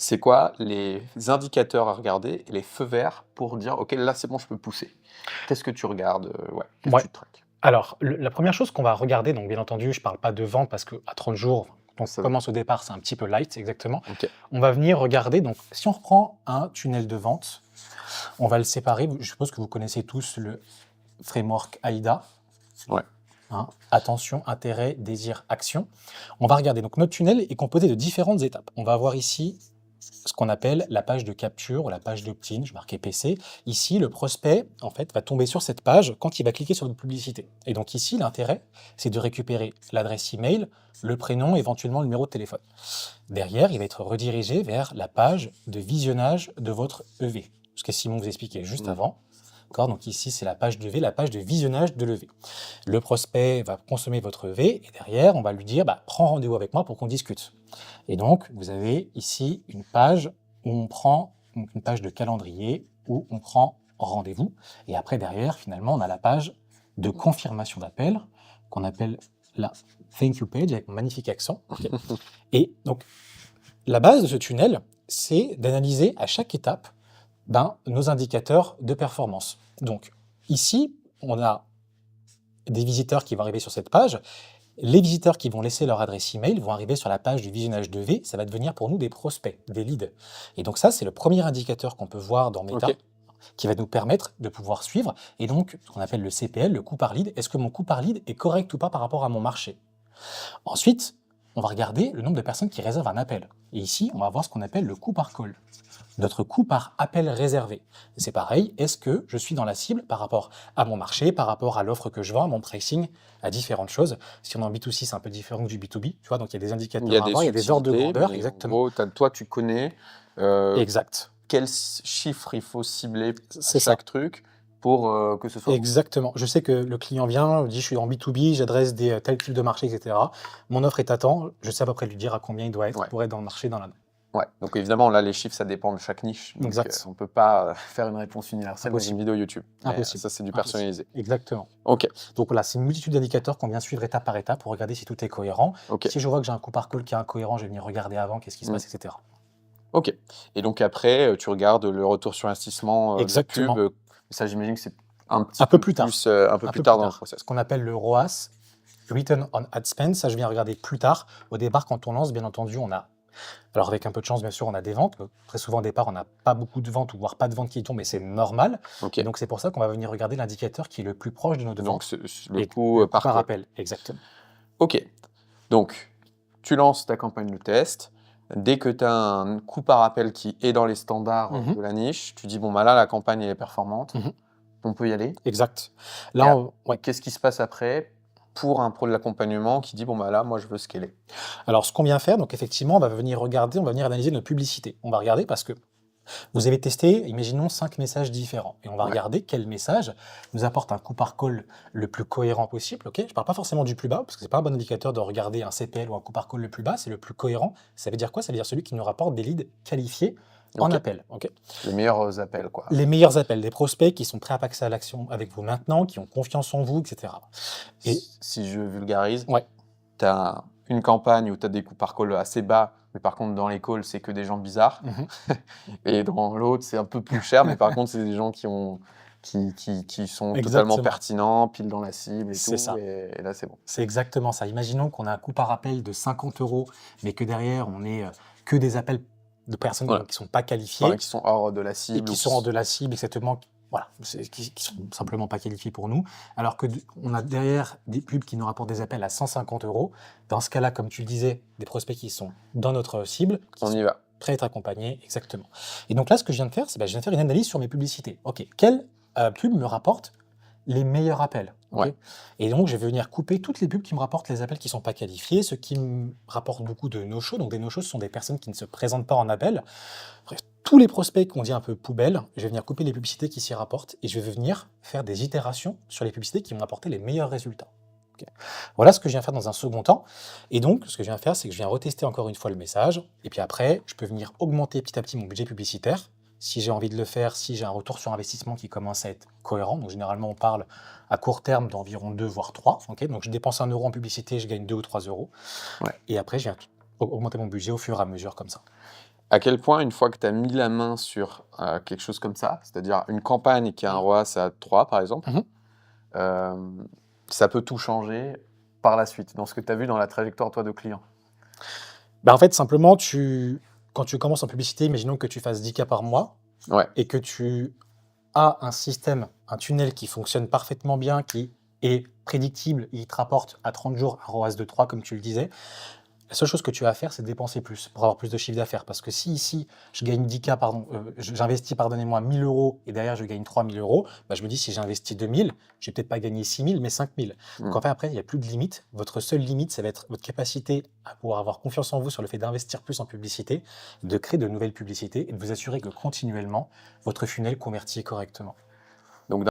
c'est quoi les indicateurs à regarder et les feux verts pour dire: «OK, là, c'est bon, je peux pousser»? Qu'est-ce que tu regardes, ouais, qu'est-ce que Ouais. tu traques? Alors, la première chose qu'on va regarder, donc bien entendu, je parle pas de vente parce qu'à 30 jours, quand on Ça commence au départ, c'est un petit peu light, exactement. OK, On va venir regarder, donc si on reprend un tunnel de vente, on va le séparer. Je suppose que vous connaissez tous le framework AIDA. ouais. Hein, attention, intérêt, désir, action. On va regarder. Donc notre tunnel est composé de différentes étapes. On va avoir ici ce qu'on appelle la page de capture ou la page d'opt-in, je marquais PC. Ici, le prospect, en fait, va tomber sur cette page quand il va cliquer sur une publicité. Et donc ici, l'intérêt, c'est de récupérer l'adresse email, le prénom, éventuellement le numéro de téléphone. Derrière, il va être redirigé vers la page de visionnage de votre EV. Ce que Simon vous expliquait juste Mmh. avant. D'accord, donc ici, c'est la page de EV, la page de visionnage de l'EV. Le prospect va consommer votre EV et derrière, on va lui dire prends rendez-vous avec moi pour qu'on discute. Et donc, vous avez ici une page où on prend donc une page de calendrier où on prend rendez-vous. Et après, derrière, finalement, on a la page de confirmation d'appel qu'on appelle la thank you page avec un magnifique accent. Okay. Et donc, la base de ce tunnel, c'est d'analyser à chaque étape nos indicateurs de performance. Donc, ici, on a des visiteurs qui vont arriver sur cette page. Les visiteurs qui vont laisser leur adresse email vont arriver sur la page du visionnage de V. Ça va devenir pour nous des prospects, des leads. Et donc ça, c'est le premier indicateur qu'on peut voir dans Meta, OK. qui va nous permettre de pouvoir suivre. Et donc, ce qu'on appelle le CPL, le coût par lead. Est-ce que mon coût par lead est correct ou pas par rapport à mon marché? Ensuite, on va regarder le nombre de personnes qui réservent un appel. Et ici, on va voir ce qu'on appelle le coût par call. Notre coût par appel réservé. C'est pareil, est-ce que je suis dans la cible par rapport à mon marché, par rapport à l'offre que je vends, à mon pricing, à différentes choses. Si on est en B2C, c'est un peu différent que du B2B, tu vois, donc il y a des Il y a indicateurs à des avoir, il y a des ordres de subtilités, grandeur, mais en exactement. gros, toi, tu connais, heu, Exact, quel chiffre il faut cibler à c'est ça. chaque truc pour, que ce soit bon. Exactement. Je sais que le client vient, dit je suis en B2B, j'adresse des tel type de marché, etc. Mon offre est à temps, je sais à peu près lui dire à combien il doit être Ouais, pour être dans le marché dans l'année. ouais. Donc évidemment, là, les chiffres, ça dépend de chaque niche. Donc, Exact. on peut pas, faire une réponse universelle dans une Impossible. vidéo YouTube. Mais Impossible. ça, c'est du Impossible. personnalisé. Exactement. OK, Donc voilà, c'est une multitude d'indicateurs qu'on vient suivre étape par étape pour regarder si tout est cohérent. OK. Si je vois que j'ai un coût par call qui est incohérent, je vais venir regarder avant, qu'est-ce qui se Mmh. passe, etc. OK. Et donc après, tu regardes le retour sur investissement, de la pub, Exactement. ça j'imagine que c'est un petit Un peu peu plus tard. plus, un peu Un plus peu plus tard dans le tard. Ce process. qu'on appelle le ROAS, Return on Ad Spend, ça je viens regarder plus tard. Au départ, quand on lance, bien entendu, on a, alors avec un peu de chance, bien sûr, on a des ventes. Très souvent, au départ, on n'a pas beaucoup de ventes ou voire pas de ventes qui tombent, mais c'est normal. OK. Et donc, c'est pour ça qu'on va venir regarder l'indicateur qui est le plus proche de nos Donc ventes. le Et coût, le coût par par call. appel, exactement. OK. Donc tu lances ta campagne de test. Dès que tu as un coût par appel qui est dans les standards, Mhm. de la niche, tu dis: «Bon, bah, là, la campagne, elle est performante, Mhm. on peut y aller». Exact. Et Là, ouais. qu'est-ce qui se passe après pour un pro de l'accompagnement qui dit: «Bon, bah, là, moi, je veux scaler»? Alors, ce qu'on vient faire, donc effectivement, on va venir regarder, on va venir analyser nos publicités. On va regarder parce que vous avez testé, imaginons, 5 messages différents. Et on va Ouais. regarder quel message nous apporte un coût par call le plus cohérent possible. Ok, je ne parle pas forcément du plus bas, parce que ce n'est pas un bon indicateur de regarder un CPL ou un coût par call le plus bas, c'est le plus cohérent. Ça veut dire quoi? Ça veut dire celui qui nous rapporte des leads qualifiés en OK. appel. Ok, Les meilleurs, appels, quoi. les meilleurs appels, des prospects qui sont prêts à passer à l'action avec vous maintenant, qui ont confiance en vous, etc. Et Si je vulgarise, ouais, tu as une campagne où tu as des coûts par call assez bas, mais par contre, dans les calls, c'est que des gens bizarres. mhm, Et dans l'autre, c'est un peu plus cher, mais par contre, c'est des gens qui sont totalement exactement. pertinents, pile dans la cible et C'est tout. ça. Et là, c'est bon. C'est exactement ça. Imaginons qu'on a un coût par appel de 50 euros, mais que derrière, on ait que des appels de personnes Voilà. qui ne sont pas Enfin, qualifiées qui sont hors de la et cible. qui sont hors de la cible, exactement. Voilà, qui sont simplement pas qualifiés pour nous. Alors que on a derrière des pubs qui nous rapportent des appels à 150 euros. Dans ce cas-là, comme tu le disais, des prospects qui sont dans notre cible, qui On sont y va. prêts à être accompagnés, exactement. Et donc là, ce que je viens de faire, c'est je viens de faire une analyse sur mes publicités. OK, quelle pub me rapporte les meilleurs appels? OK. Ouais. Et donc, je vais venir couper toutes les pubs qui me rapportent les appels qui ne sont pas qualifiés, ceux qui me rapportent beaucoup de no-show. Donc, des no-shows, ce sont des personnes qui ne se présentent pas en appel. Bref, tous les prospects qu'on dit un peu poubelle, je vais venir couper les publicités qui s'y rapportent et je vais venir faire des itérations sur les publicités qui m'ont apporté les meilleurs résultats. OK. Voilà ce que je viens faire dans un second temps. Et donc, ce que je viens faire, c'est que je viens retester encore une fois le message. Et puis après, je peux venir augmenter petit à petit mon budget publicitaire. Si j'ai envie de le faire, si j'ai un retour sur investissement qui commence à être cohérent. Donc, généralement, on parle à court terme d'environ 2 voire 3. OK, donc, je dépense 1 euro en publicité, je gagne 2 ou 3 euros. Ouais. Et après, je viens augmenter mon budget au fur et à mesure comme ça. à quel point, une fois que tu as mis la main sur quelque chose comme ça, c'est-à-dire une campagne qui a un ROAS à 3, par exemple, Mhm. ça peut tout changer par la suite, dans ce que tu as vu dans la trajectoire, toi, de client. Bah, en fait, simplement, quand tu commences en publicité, imaginons que tu fasses 10 cas par mois Ouais. et que tu as un système, un tunnel qui fonctionne parfaitement bien, qui est prédictible, il te rapporte à 30 jours un ROAS de 3, comme tu le disais. La seule chose que tu as à faire, c'est de dépenser plus pour avoir plus de chiffre d'affaires. Parce que si ici, je gagne 10K, j'investis, pardonnez-moi, 1000 euros et derrière, je gagne 3000 euros, bah, je me dis, si j'investis 2000, je vais peut-être pas gagner 6000, mais 5000. Donc en fait, après, il n'y a plus de limite. Votre seule limite, ça va être votre capacité à pouvoir avoir confiance en vous sur le fait d'investir plus en publicité, de créer de nouvelles publicités et de vous assurer que continuellement, votre funnel convertit correctement.